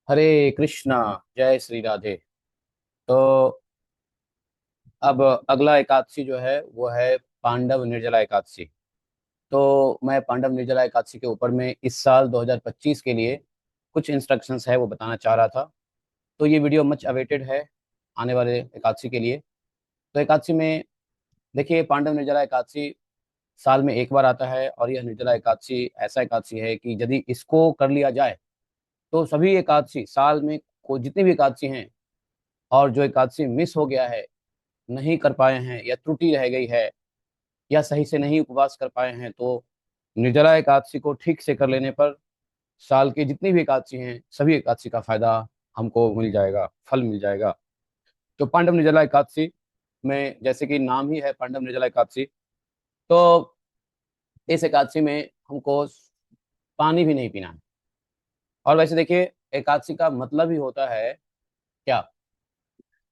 हरे कृष्णा। जय श्री राधे। तो अब अगला एकादशी जो है वो है पांडव निर्जला एकादशी। तो मैं पांडव निर्जला एकादशी के ऊपर में इस साल 2025 के लिए कुछ इंस्ट्रक्शंस है वो बताना चाह रहा था। तो ये वीडियो मच अवेटेड है आने वाले एकादशी के लिए। तो एकादशी में देखिए, पांडव निर्जला एकादशी साल में एक बार आता है और यह निर्जला एकादशी ऐसा एकादशी है कि यदि इसको कर लिया जाए तो सभी एकादशी साल में को जितनी भी एकादशी हैं और जो एकादशी मिस हो गया है, नहीं कर पाए हैं या त्रुटि रह गई है या सही से नहीं उपवास कर पाए हैं, तो निर्जला एकादशी को ठीक से कर लेने पर साल की जितनी भी एकादशी हैं सभी एकादशी का फायदा हमको मिल जाएगा, फल मिल जाएगा। तो पांडव निर्जला एकादशी में जैसे कि नाम ही है पांडव निर्जला एकादशी, तो इस एकादशी में हमको पानी भी नहीं पीना है। और वैसे देखिए, एकादशी का मतलब ही होता है क्या?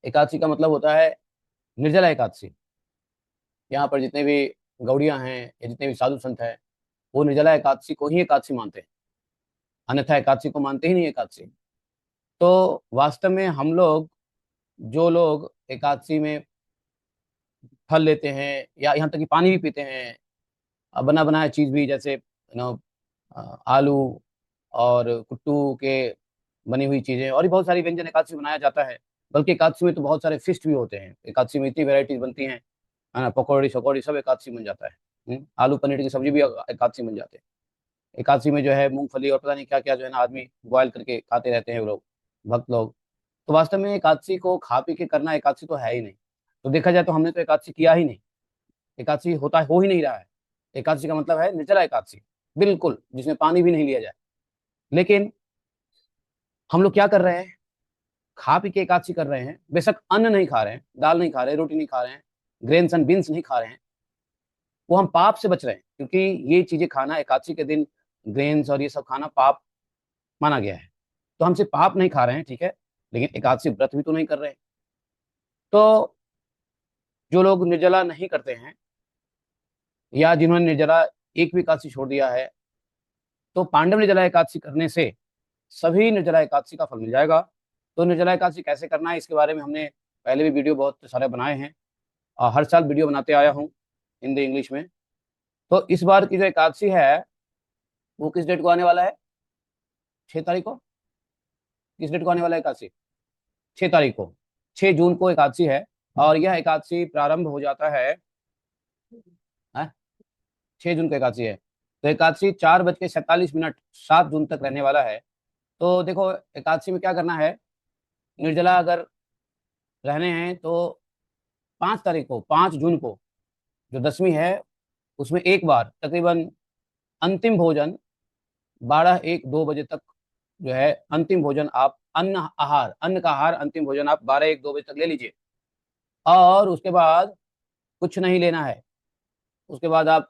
एकादशी का मतलब होता है निर्जला एकादशी। यहाँ पर जितने भी गौड़ियां हैं या जितने भी साधु संत हैं वो निर्जला एकादशी को ही एकादशी मानते हैं, अन्यथा एकादशी को मानते ही नहीं एकादशी। तो वास्तव में हम लोग, जो लोग एकादशी में फल लेते हैं या यहाँ तक कि पानी भी पीते हैं, बना बनाया चीज भी जैसे आलू और कुट्टू के बनी हुई चीजें और भी बहुत सारी व्यंजन एकादशी में बनाया जाता है। बल्कि एकादशी में तो बहुत सारे फिस्ट भी होते हैं, एकादशी में इतनी वेराइटीज बनती हैं, है ना। पकौड़ी शकौड़ी सब एकादशी बन जाता है। आलू पनीर की सब्जी भी एकादशी बन जाते हैं। एकादशी में जो है मूंगफली और पता नहीं क्या क्या जो है ना आदमी बॉयल करके खाते रहते हैं वो लोग, भक्त लोग। तो वास्तव में एकादशी को खा पी के करना एकादशी तो है ही नहीं। तो देखा जाए तो हमने तो एकादशी किया ही नहीं, एकादशी होता हो ही नहीं रहा है। एकादशी का मतलब है निर्जला एकादशी, बिल्कुल जिसमें पानी भी नहीं लिया जाए। लेकिन हम लोग क्या कर रहे हैं? खा पी के एकादशी कर रहे हैं, बेशक अन्न नहीं खा रहे हैं, दाल नहीं खा रहे, रोटी नहीं खा रहे हैं, ग्रेन्स एंड बीन्स नहीं खा रहे हैं, वो हम पाप से बच रहे हैं। क्योंकि ये चीजें खाना एकादशी के दिन, ग्रेन्स और ये सब खाना पाप माना गया है। तो हम सिर्फ पाप नहीं खा रहे हैं, ठीक है, लेकिन एकादशी व्रत भी तो नहीं कर रहे हैं। तो जो लोग निर्जला नहीं करते हैं या जिन्होंने निर्जला एक भी एकादशी छोड़ दिया है, तो पांडव निर्जला एकादशी करने से सभी निर्जला एकादशी का फल मिल जाएगा। तो निर्जला एकादशी कैसे करना है इसके बारे में हमने पहले भी वीडियो बहुत सारे बनाए हैं और हर साल वीडियो बनाते आया हूँ हिंदी इंग्लिश में। तो इस बार की जो एकादशी है वो किस डेट को आने वाला है? 6 तारीख को। किस डेट को आने वाला है एकादशी? 6 तारीख को। 6 जून को एकादशी है। और यह एकादशी प्रारंभ हो जाता है, 6 जून को एकादशी है। तो एकादशी 4:47 7 जून तक रहने वाला है। तो देखो, एकादशी में क्या करना है, निर्जला अगर रहने हैं तो 5 तारीख को, 5 जून को जो दसवीं है उसमें एक बार तकरीबन अंतिम भोजन 12 1 2 बजे तक जो है अंतिम भोजन आप अन्न का आहार अंतिम भोजन आप 12 1 2 बजे तक ले लीजिए। और उसके बाद कुछ नहीं लेना है। उसके बाद आप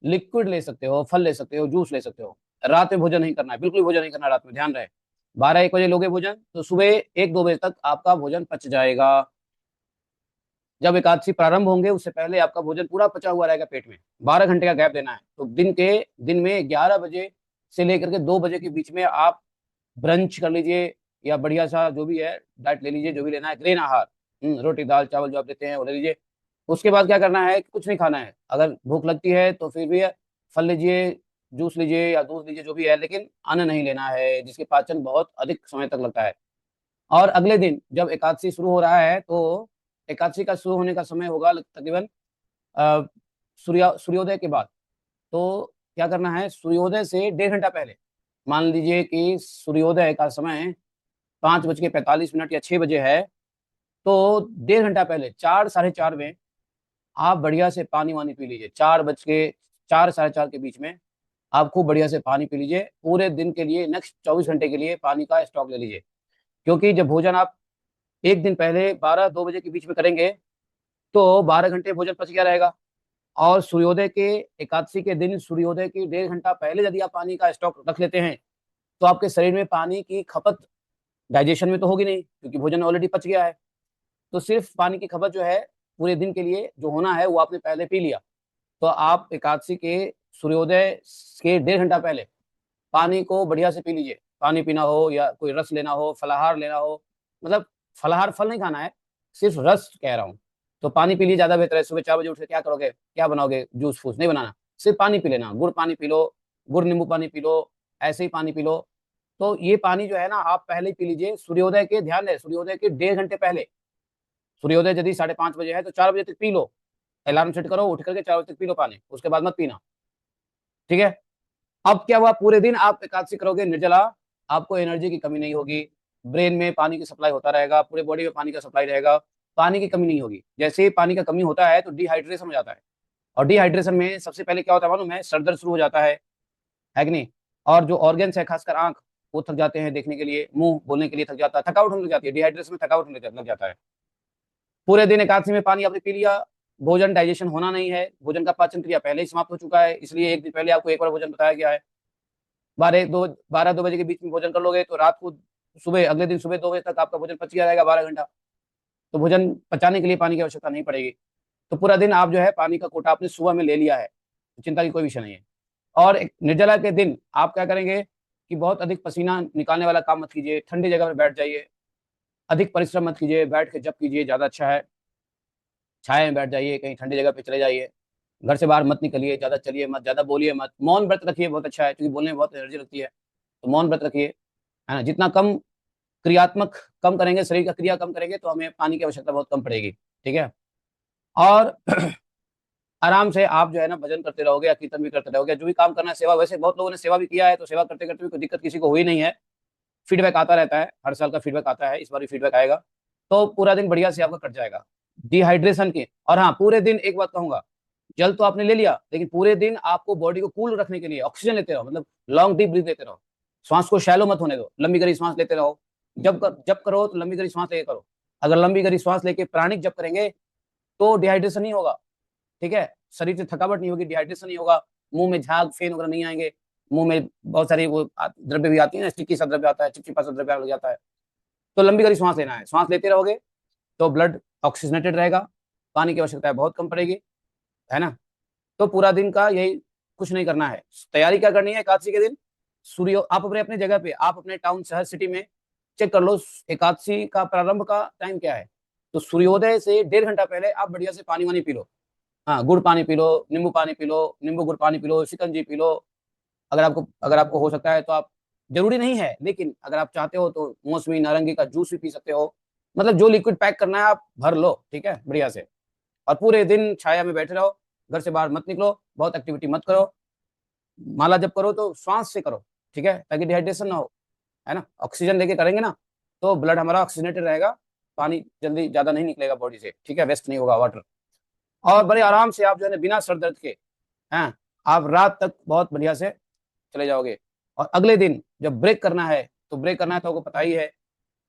लिक्विड ले सकते हो, फल ले सकते हो, जूस ले सकते हो। रात में भोजन नहीं करना है, बिल्कुल भोजन नहीं करना है रात में, ध्यान रहे। 12 1 बजे लोगे भोजन तो सुबह 1 2 बजे तक आपका भोजन पच जाएगा। जब एकादशी प्रारंभ होंगे उससे पहले आपका भोजन पूरा पचा हुआ रहेगा पेट में। 12 घंटे का गैप देना है। तो दिन में 11 बजे से लेकर के 2 बजे के बीच में आप ब्रंच कर लीजिए या बढ़िया सा जो भी है डाइट ले लीजिए, जो भी लेना है, ग्रेन आहार, रोटी दाल चावल जो आप लेते हैं वो ले लीजिए। उसके बाद क्या करना है, कुछ नहीं खाना है। अगर भूख लगती है तो फिर भी फल लीजिए, जूस लीजिए या दूध लीजिए, जो भी है, लेकिन अन्न नहीं लेना है जिसके पाचन बहुत अधिक समय तक लगता है। और अगले दिन जब एकादशी शुरू हो रहा है तो एकादशी का शुरू होने का समय होगा तकरीबन अ, सूर्योदय के बाद। तो क्या करना है, सूर्योदय से 1.5 घंटा पहले, मान लीजिए कि सूर्योदय का समय 5:45 या 6 बजे है, तो 1.5 घंटा पहले 4 साढ़े 4 में आप बढ़िया से पानी वानी पी लीजिए। 4 साढ़े 4 के बीच में आप खूब बढ़िया से पानी पी लीजिए। पूरे दिन के लिए, नेक्स्ट 24 घंटे के लिए पानी का स्टॉक ले लीजिए। क्योंकि जब भोजन आप एक दिन पहले 12 2 बजे के बीच में करेंगे तो 12 घंटे भोजन पच गया रहेगा। और सूर्योदय के, एकादशी के दिन सूर्योदय की 1.5 घंटा पहले यदि आप पानी का स्टॉक रख लेते हैं तो आपके शरीर में पानी की खपत डाइजेशन में तो होगी नहीं, क्योंकि भोजन ऑलरेडी पच गया है। तो सिर्फ पानी की खपत जो है पूरे दिन के लिए जो होना है वो आपने पहले पी लिया। तो आप एकादशी के सूर्योदय के 1.5 घंटा पहले पानी को बढ़िया से पी लीजिए। पानी पीना हो या कोई रस लेना हो, फलाहार लेना हो, मतलब फलाहार फल नहीं खाना है, सिर्फ रस कह रहा हूँ। तो पानी पी लीजिए, ज्यादा बेहतर है। सुबह 4 बजे उठ के क्या करोगे, क्या बनाओगे, जूस फूस नहीं बनाना, सिर्फ पानी पी लेना। गुड़ पानी पी लो, गुड़ नींबू पानी पी लो, ऐसे ही पानी पी लो। तो ये पानी जो है ना, आप पहले ही पी लीजिए सूर्योदय के, ध्यान है, सूर्योदय के 1.5 घंटे पहले। सूर्योदय यदि 5:30 बजे है तो 4 बजे तक पी लो। अलार्म सेट करो, उठ करके 4 बजे तक पी लो पानी, उसके बाद मत पीना। ठीक है। अब क्या हुआ, पूरे दिन आप एकादशी करोगे निर्जला, आपको एनर्जी की कमी नहीं होगी, ब्रेन में पानी की सप्लाई होता रहेगा, पूरे बॉडी में पानी का सप्लाई रहेगा, पानी की कमी नहीं होगी। जैसे ही पानी का कमी होता है तो डिहाइड्रेशन हो जाता है, और डिहाइड्रेशन में सबसे पहले क्या होता है मालूम है, सर दर्द शुरू हो जाता है कि नहीं। और जो ऑर्गन्स है, खासकर आंख, वो थक जाते हैं देखने के लिए, मुंह बोलने के लिए थक जाता है, थकावट होने लग जाती है, डिहाइड्रेशन में थकावट होने लग जाता है। पूरे दिन एकादशी में पानी आपने पी लिया, भोजन डाइजेशन होना नहीं है, भोजन का पाचन क्रिया पहले ही समाप्त हो चुका है, इसलिए एक दिन पहले आपको एक बार भोजन बताया गया है। 12 2 बजे के बीच में भोजन कर लोगे तो रात को, सुबह अगले दिन सुबह 2 बजे तक आपका भोजन पच गया रहेगा, 12 घंटा। तो भोजन पचाने के लिए पानी की आवश्यकता नहीं पड़ेगी। तो पूरा दिन आप जो है पानी का कोटा आपने सुबह में ले लिया है, तो चिंता की कोई विषय नहीं है। और एक निर्जला के दिन आप क्या करेंगे कि बहुत अधिक पसीना निकालने वाला काम मत कीजिए, ठंडी जगह पर बैठ जाइए, अधिक परिश्रम मत कीजिए, बैठ के जप कीजिए, ज्यादा अच्छा है। छाया में बैठ जाइए, कहीं ठंडी जगह पे चले जाइए, घर से बाहर मत निकलिए, ज्यादा चलिए मत, ज्यादा बोलिए मत, मौन व्रत रखिए, बहुत अच्छा है, क्योंकि बोलने में बहुत एनर्जी लगती है। तो मौन व्रत रखिए, है ना। जितना कम क्रियात्मक कम करेंगे, शरीर का क्रिया कम करेंगे, तो हमें पानी की आवश्यकता बहुत कम पड़ेगी। ठीक है। और आराम से आप जो है ना भजन करते रहोगे या कीर्तन भी करते रहोगे, जो भी काम करना है, सेवा, वैसे बहुत लोगों ने सेवा भी किया है, तो सेवा करते करते भी कोई दिक्कत किसी को हुई नहीं है। फीडबैक आता रहता है, हर साल का फीडबैक आता है, इस बार भी फीडबैक आएगा। तो पूरा दिन बढ़िया से आपका कट जाएगा डिहाइड्रेशन की। और हाँ, पूरे दिन एक बात कहूंगा, जल तो आपने ले लिया, लेकिन पूरे दिन आपको बॉडी को कूल रखने के लिए ऑक्सीजन लेते रहो, मतलब लॉन्ग डीप ब्रीथ लेते रहो। श्वास को शैलो मत होने दो, लंबी गहरी सांस लेते रहो। जब करो तो लंबी गहरी सांस लेके करो। अगर लंबी गहरी सांस लेके प्राणिक जब करेंगे तो डिहाइड्रेशन नहीं होगा। ठीक है। शरीर से थकावट नहीं होगी, डिहाइड्रेशन नहीं होगा, मुंह में झाग फेन वगैरह नहीं आएंगे, मुंह में बहुत सारी वो द्रव्य भी आती है ना, स्टिकी सा द्रव्य आता है, चिपचिपा सा द्रव्य लग जाता है। तो लंबी गहरी सांस लेना है, सांस लेते रहोगे तो ब्लड ऑक्सीजनेटेड रहेगा, पानी की आवश्यकता बहुत कम पड़ेगी, है ना। तो पूरा दिन का यही, कुछ नहीं करना है। तैयारी क्या करनी है एकादशी के दिन, सूर्य, आप अपने अपने जगह पे, आप अपने टाउन शहर सिटी में चेक कर लो एकादशी का प्रारंभ का टाइम क्या है। तो सूर्योदय से 1.5 घंटा पहले आप बढ़िया से पानी वानी पी लो। हाँ, गुड़ पानी पी लो, नींबू पानी पी लो, नींबू गुड़ पानी पी लो, शिकंजी पी लो। अगर आपको हो सकता है तो आप, जरूरी नहीं है, लेकिन अगर आप चाहते हो तो मौसमी नारंगी का जूस भी पी सकते हो। मतलब जो लिक्विड पैक करना है आप भर लो, ठीक है, बढ़िया से। और पूरे दिन छाया में बैठे रहो, घर से बाहर मत निकलो, बहुत एक्टिविटी मत करो। माला जब करो तो श्वास से करो, ठीक है, ताकि डिहाइड्रेशन ना हो, है ना। ऑक्सीजन लेके करेंगे ना तो ब्लड हमारा ऑक्सीजनेटेड रहेगा, पानी जल्दी ज्यादा नहीं निकलेगा बॉडी से, ठीक है, वेस्ट नहीं होगा वाटर। और बड़े आराम से आप जो है ना बिना सर दर्द के, हैं, आप रात तक बहुत बढ़िया से चले जाओगे। और अगले दिन जब ब्रेक करना है, तो ब्रेक करना है तो आपको पता ही है,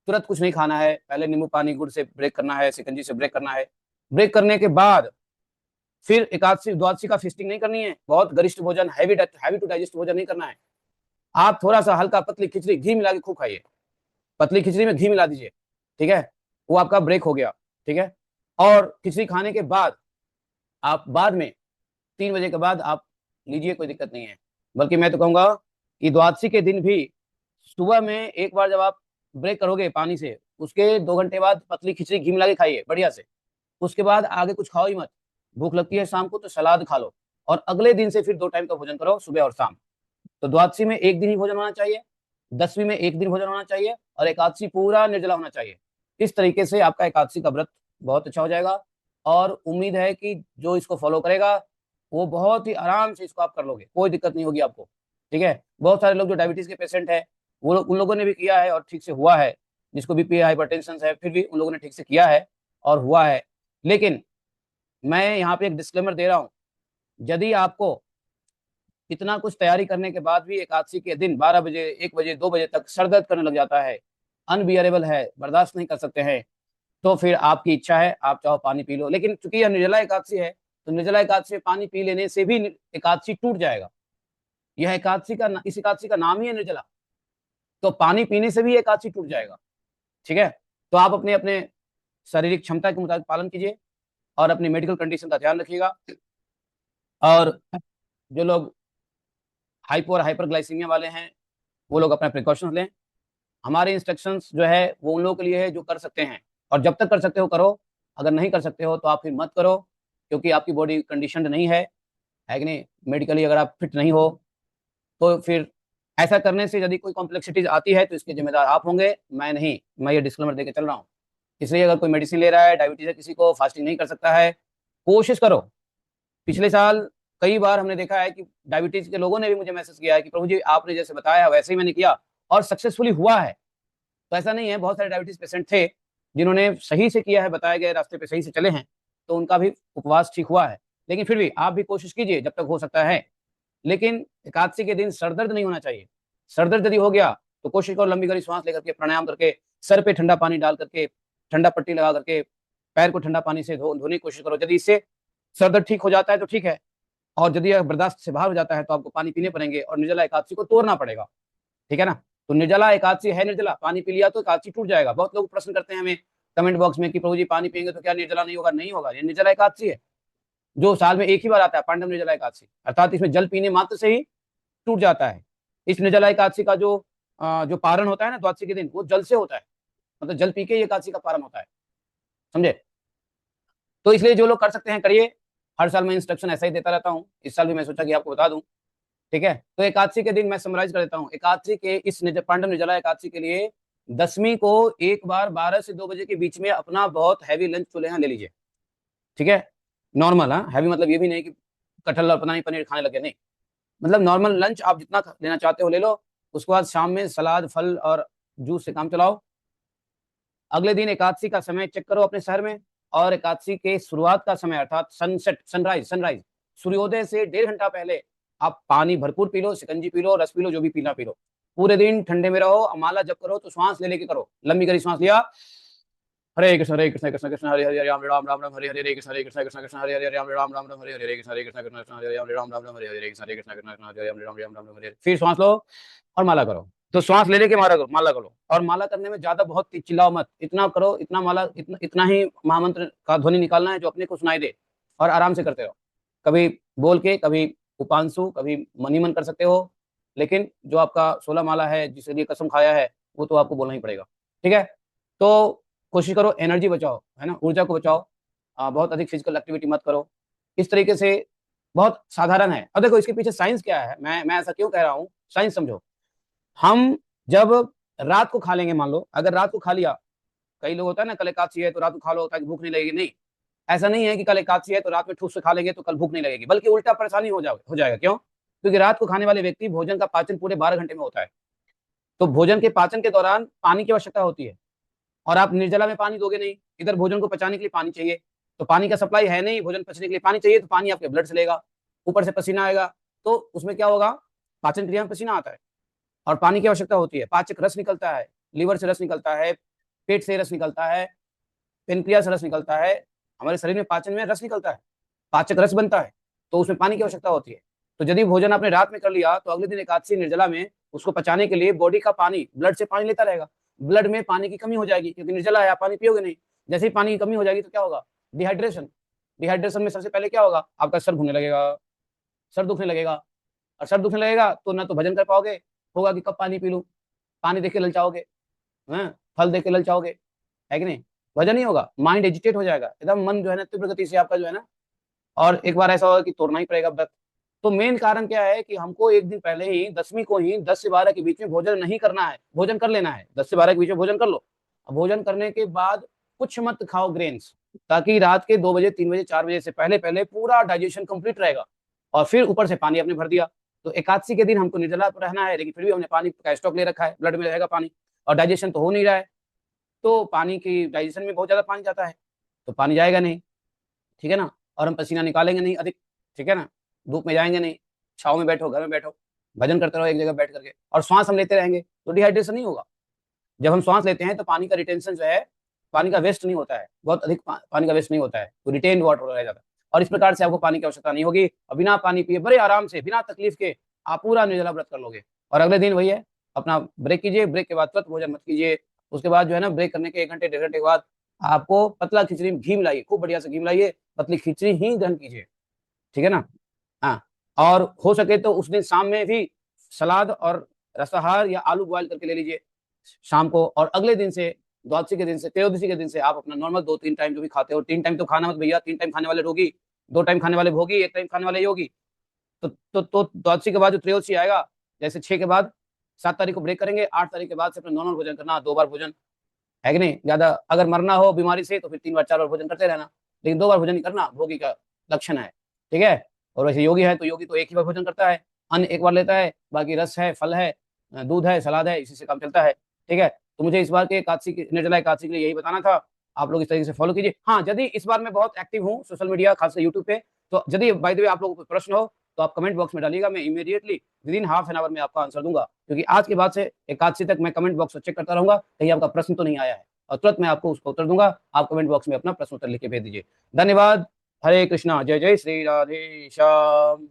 तुरंत कुछ नहीं खाना है, पहले नींबू पानी गुड़ से ब्रेक करना है, शिकंजी से ब्रेक करना है। ब्रेक करने के बाद फिर एकादशी द्वादशी का फीस्टिंग नहीं करनी है, बहुत गरिष्ठ भोजन, हैवी टू डाइजेस्ट भोजन नहीं करना है। आप थोड़ा सा हल्का पतली खिचड़ी घी मिला के खूब खाइए, पतली खिचड़ी में घी मिला दीजिए, ठीक है, वो आपका ब्रेक हो गया। ठीक है। और खिचड़ी खाने के बाद आप बाद में 3 बजे के बाद आप लीजिए, कोई दिक्कत नहीं है। बल्कि मैं तो कहूंगा कि द्वादशी के दिन भी सुबह में एक बार जब आप ब्रेक करोगे पानी से, उसके 2 घंटे बाद पतली खिचड़ी घी मिला के खाइए बढ़िया से। उसके बाद आगे कुछ खाओ ही मत। भूख लगती है शाम को तो सलाद खा लो, और अगले दिन से फिर 2 टाइम का भोजन करो, सुबह और शाम। तो द्वादशी में एक दिन ही भोजन होना चाहिए, दसवीं में एक दिन भोजन होना चाहिए, और एकादशी पूरा निर्जला होना चाहिए। इस तरीके से आपका एकादशी का व्रत बहुत अच्छा हो जाएगा। और उम्मीद है कि जो इसको फॉलो करेगा वो बहुत ही आराम से इसको आप कर लोगे, कोई दिक्कत नहीं होगी आपको। ठीक है। बहुत सारे लोग जो डायबिटीज के पेशेंट है, वो लोग, उन लोगों ने भी किया है और ठीक से हुआ है। जिसको बीपी हाइपरटेंशन है, फिर भी उन लोगों ने ठीक से किया है और हुआ है। लेकिन मैं यहाँ पे एक डिस्क्लेमर दे रहा हूँ, यदि आपको इतना कुछ तैयारी करने के बाद भी एकादशी के दिन 12 बजे, 1 बजे, 2 बजे तक सर दर्द करने लग जाता है, अनबियरेबल है, बर्दाश्त नहीं कर सकते हैं, तो फिर आपकी इच्छा है, आप चाहो पानी पी लो। लेकिन चूंकि यह निर्जला एकादशी है, तो निर्जला एकादशी में पानी पी लेने से भी एकादशी टूट जाएगा। यह एकादशी का, इस एकादशी का नाम ही है निर्जला, तो पानी पीने से भी एकादशी टूट जाएगा। ठीक है। तो आप अपने अपने शारीरिक क्षमता के मुताबिक पालन कीजिए, और अपनी मेडिकल कंडीशन का ध्यान रखिएगा। और जो लोग हाइपो और हाइपरग्लाइसीमिया वाले हैं वो लोग अपना प्रिकॉशंस लें। हमारे इंस्ट्रक्शंस जो है वो उन लोगों के लिए है जो कर सकते हैं, और जब तक कर सकते हो करो, अगर नहीं कर सकते हो तो आप फिर मत करो, क्योंकि आपकी बॉडी कंडीशनड नहीं है कि नहीं, मेडिकली अगर आप फिट नहीं हो तो फिर ऐसा करने से यदि कोई कॉम्प्लेक्सिटीज आती है तो इसके जिम्मेदार आप होंगे, मैं नहीं। मैं ये डिस्क्लेमर देके चल रहा हूँ। इसलिए अगर कोई मेडिसिन ले रहा है, डायबिटीज है किसी को, फास्टिंग नहीं कर सकता है, कोशिश करो। पिछले साल कई बार हमने देखा है कि डायबिटीज के लोगों ने भी मुझे मैसेज किया है कि प्रभु जी आपने जैसे बताया वैसे ही मैंने किया और सक्सेसफुली हुआ है। तो ऐसा नहीं है, बहुत सारे डायबिटीज पेशेंट थे जिन्होंने सही से किया है, बताए गए रास्ते पे सही से चले हैं, तो उनका भी उपवास ठीक हुआ है। लेकिन फिर भी आप भी कोशिश कीजिए जब तक हो सकता है। लेकिन एकादशी के दिन सरदर्द नहीं होना चाहिए। सरदर्द यदि हो गया तो कोशिश करो लंबी गहरी सांस लेकर के, प्राणायाम करके, सर पे ठंडा पानी डाल करके, ठंडा पट्टी लगा करके पैर को ठंडा पानी से धोने की कोशिश करो। यदि इससे सरदर्द ठीक हो जाता है तो ठीक है, और यदि बर्दाश्त से बाहर हो जाता है तो आपको पानी पीने पड़ेंगे और निर्जला एकादशी को तोड़ना पड़ेगा। ठीक है ना। तो निर्जला एकादशी है, निर्जला पानी पी लिया तो एकादशी टूट जाएगा। बहुत लोग प्रश्न करते हैं हमें कमेंट बॉक्स में कि प्रभु जी पानी पियेंगे तो क्या निर्जला नहीं होगा? नहीं होगा, ये निर्जला एकादशी है जो साल में एक ही बार आता है, पांडव निर्जला एकादशी, अर्थात इसमें जल पीने मात्र से ही टूट जाता है। इस निर्जला एकादशी का जो पारण होता है ना द्वादशी के दिन, वो जल से होता है, मतलब जल पी के एकादशी का पारण होता है, समझे। तो इसलिए जो लोग कर सकते हैं करिए। हर साल मैं इंस्ट्रक्शन ऐसा ही देता रहता हूँ, इस साल भी मैं सोचा कि आपको बता दूं। ठीक है, तो एकादशी के दिन मैं समराइज कर देता हूँ। एकादशी के इस पांडव निर्जला एकादशी के लिए 10वीं को एक बार 12 से 2 बजे के बीच में अपना बहुत हैवी लंच चूल्हे यहाँ ले लीजिए। ठीक है, नॉर्मल, हाँ हैवी मतलब ये भी नहीं कि कटहल और पता नहीं पनीर खाने लगे, नहीं, मतलब नॉर्मल लंच आप जितना लेना चाहते हो ले लो। उसके बाद शाम में सलाद फल और जूस से काम चलाओ। अगले दिन एकादशी का समय चेक करो अपने शहर में, और एकादशी के शुरुआत का समय अर्थात सनसेट, सनराइज, सूर्योदय से 1.5 घंटा पहले आप पानी भरपूर पी लो, शिकंजी पी लो, रस पी लो, जो भी पीना पी लो। पूरे दिन ठंडे में रहो। माला जब करो तो श्वास ले लेके करो, लंबी गहरी श्वास लिया, हरे कृष्ण कृष्ण कृष्ण हरे हरे राम राम राम राम हरे हरे कृष्ण कृष्ण कृष्ण हरे हरे राम राम राम राम हरे हरे कृष्ण कृष्ण कृष्ण हरे हरे राम राम राम हरे हरे कृष्ण कृष्ण कृष्ण हरे हरे राम राम राम हरे। फिर श्वास लो और माला करो। तो श्वास ले लेके माला करो, और माला करने में ज्यादा बहुत चिल्लाओ मत, इतना करो, इतना माला, इतना ही महामंत्र का ध्वनि निकालना है जो अपने को सुनाई दे, और आराम से करते रहो। कभी बोल के, कभी उपांशु, कभी मनी मन कर सकते हो, लेकिन जो आपका 16 माला है जिसके लिए कसम खाया है वो तो आपको बोलना ही पड़ेगा। ठीक है, तो कोशिश करो एनर्जी बचाओ, है ना, ऊर्जा को बचाओ। बहुत अधिक फिजिकल एक्टिविटी मत करो। इस तरीके से बहुत साधारण है। अब देखो इसके पीछे साइंस क्या है, मैं ऐसा क्यों कह रहा हूँ, साइंस समझो। हम जब रात को खा लेंगे, मान लो अगर रात को खा लिया, कई लोग होता है ना कल एकादशी है तो रात को खा लो ताकि भूख नहीं लगेगी, नहीं, ऐसा नहीं है कि कल एकादशी है तो रात में ठूस से खा लेंगे तो कल भूख नहीं लगेगी, बल्कि उल्टा परेशानी हो जाएगा। क्यों? क्योंकि रात को खाने वाले व्यक्ति भोजन का पाचन पूरे 12 घंटे में होता है, तो भोजन के पाचन के दौरान पानी की आवश्यकता होती है, और आप निर्जला में पानी दोगे नहीं, इधर भोजन को पचाने के लिए पानी चाहिए, तो पानी का सप्लाई है नहीं, भोजन पचने के लिए पानी चाहिए, तो पानी आपके ब्लड से लेगा, ऊपर से पसीना आएगा, तो उसमें क्या होगा, पाचन क्रिया में पसीना आता है और पानी की आवश्यकता होती है। पाचक रस निकलता है, लीवर से रस निकलता है, पेट से रस निकलता है, पेनक्रिया से रस निकलता है, हमारे शरीर में पाचन में रस निकलता है, पाचक रस बनता है, तो उसमें पानी की आवश्यकता होती है। तो यदि भोजन आपने रात में कर लिया तो अगले दिन एकादशी निर्जला में उसको पचाने के लिए बॉडी का पानी ब्लड से पानी लेता रहेगा, ब्लड में पानी की कमी हो जाएगी क्योंकि निर्जला है, आप पानी पियोगे नहीं। जैसे ही पानी की कमी हो जाएगी तो क्या होगा, डिहाइड्रेशन। डिहाइड्रेशन में सबसे पहले क्या होगा, आपका सर घूमने लगेगा, सर दुखने लगेगा, और सर दुखने लगेगा तो ना तो भजन कर पाओगे, होगा कि कब पानी पी लूं, पानी देख के ललचाओगे, फल देख के ललचाओगे, है कि नहीं, भजन नहीं होगा, माइंड एजिटेट हो जाएगा एकदम, मन जो है ना तीव्र गति से आपका जो है ना, और एक बार ऐसा होगा कि तोड़ना ही पड़ेगा व्रत। तो मेन कारण क्या है कि हमको एक दिन पहले ही 10वीं को ही 10 से 12 के बीच में भोजन नहीं करना है, भोजन कर लेना है, 10 से 12 के बीच में भोजन कर लो। भोजन करने के बाद कुछ मत खाओ ग्रेन्स, ताकि रात के 2 बजे 3 बजे 4 बजे से पहले पहले पूरा डाइजेशन कंप्लीट रहेगा, और फिर ऊपर से पानी आपने भर दिया। तो एकादशी के दिन हमको निर्जला रहना है, लेकिन फिर भी हमने पानी का स्टॉक ले रखा है, ब्लड में रहेगा पानी, और डाइजेशन तो हो नहीं रहा है, तो पानी की डाइजेशन में बहुत ज्यादा पानी जाता है, तो पानी जाएगा नहीं, ठीक है ना, और हम पसीना निकालेंगे नहीं अधिक, ठीक है ना, धूप में जाएंगे नहीं, छाव में बैठो, घर में बैठो, भजन करते रहो एक जगह बैठ करके, और श्वास हम लेते रहेंगे तो डिहाइड्रेशन नहीं होगा। जब हम श्वास लेते हैं तो पानी का रिटेंशन जो है, पानी का वेस्ट नहीं होता है, बहुत अधिक पानी का वेस्ट नहीं होता है, तो रिटेन वाटर रह जाता है, और इस प्रकार से आपको पानी की आवश्यकता नहीं होगी, और बिना पानी पिए बड़े आराम से बिना तकलीफ के आप पूरा निर्जला व्रत कर लोगे। और अगले दिन वही है, अपना ब्रेक कीजिए, ब्रेक के बाद तुरंत भोजन मत कीजिए। उसके बाद जो है ना ब्रेक करने के 1 घंटे 1.5 घंटे के बाद आपको पतला खिचड़ी में घी मिलाइए, खूब बढ़िया से घी मिलाइए, पतली खिचड़ी ही ग्रहण कीजिए, ठीक है ना। हाँ, और हो सके तो उस दिन शाम में भी सलाद और रसाहार या आलू बॉयल करके ले लीजिए शाम को। और अगले दिन से, द्वादशी के दिन से, त्रयोदशी के दिन से आप अपना नॉर्मल 2-3 टाइम जो भी खाते हो, 3 टाइम तो खाना मत भैया, 3 टाइम खाने वाले रोगी, 2 टाइम खाने वाले भोगी, 1 टाइम खाने वाले योगी। तो द्वादशी के बाद जो त्रयोदशी आएगा, जैसे 6 के बाद 7 तारीख को ब्रेक करेंगे, 8 तारीख के बाद से अपना नॉर्मल भोजन करना, 2 बार भोजन, है कि नहीं। ज्यादा अगर मरना हो बीमारी से तो फिर 3 बार 4 बार भोजन करते रहना, लेकिन 2 बार भोजन नहीं करना, भोगी का लक्षण है, ठीक है। और वैसे योगी है तो योगी तो एक ही बार भोजन करता है, अन्न एक बार लेता है, बाकी रस है, फल है, दूध है, सलाद है, इसी से काम चलता है, ठीक है। तो मुझे इस बार के एकादशी, निर्जला एकादशी के लिए यही बताना था। आप लोग इस तरीके से फॉलो कीजिए। हाँ, यदि इस बार मैं बहुत एक्टिव हूँ सोशल मीडिया, खासकर यूट्यूब पे, तो यदि बाय द वे आप लोगों को प्रश्न हो तो आप कमेंट बॉक्स में डालिएगा, मैं immediately with in half an hour में आपका आंसर दूंगा, क्योंकि आज के बाद से एकादशी तक मैं कमेंट बॉक्स को चेक करता रहूंगा कहीं आपका प्रश्न तो नहीं आया है, और तुरंत मैं आपको उसका उत्तर दूंगा। आप कमेंट बॉक्स में अपना प्रश्न उत्तर लिख के भेज दीजिए। धन्यवाद। हरे कृष्णा, जय जय श्री राधे श्याम।